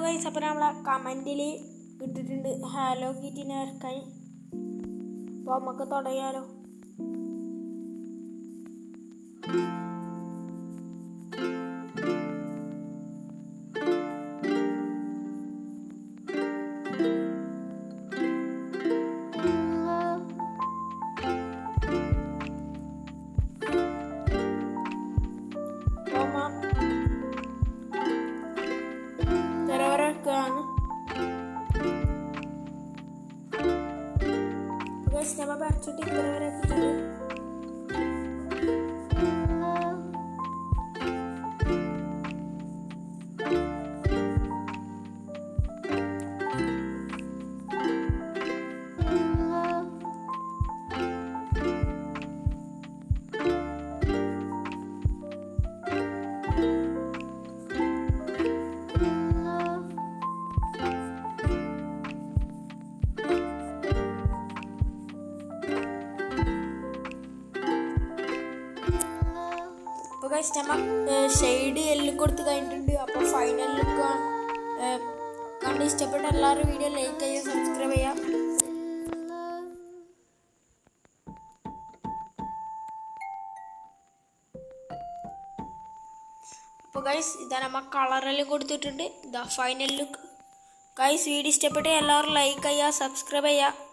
Guys, അപ്പോൾ നമ്മളെ കമൻറ്റിൽ ഇട്ടിട്ടുണ്ട് ഹലോ കിറ്റിനെ ഇറക്കാൻ. അപ്പോൾ നമുക്ക് തുടങ്ങിയാലോ. നമ്മൾ പറിച്ചിട്ട് ഇത്ര വരെ എത്തിയിട്ടുണ്ട്. അപ്പോൾ ഗൈസ്, നമ്മൾ ഷെയ്ഡ് എല്ലാം കൊടുത്ത് കഴിഞ്ഞിട്ടുണ്ട്. അപ്പോൾ ഫൈനൽ ലുക്ക് കണ്ട് ഇഷ്ടപ്പെട്ട എല്ലാവരും വീഡിയോ ലൈക്ക് ചെയ്യുക, സബ്സ്ക്രൈബ് ചെയ്യുക. അപ്പോൾ ഗൈസ്, ഇതാ നമ്മൾ കളറെല്ലാം കൊടുത്തിട്ടുണ്ട്. ഇതാ ഫൈനൽ ലുക്ക്. ഗൈസ്, വീഡിയോ ഇഷ്ടപ്പെട്ട എല്ലാവരും ലൈക്ക് ചെയ്യുക, സബ്സ്ക്രൈബ് ചെയ്യുക.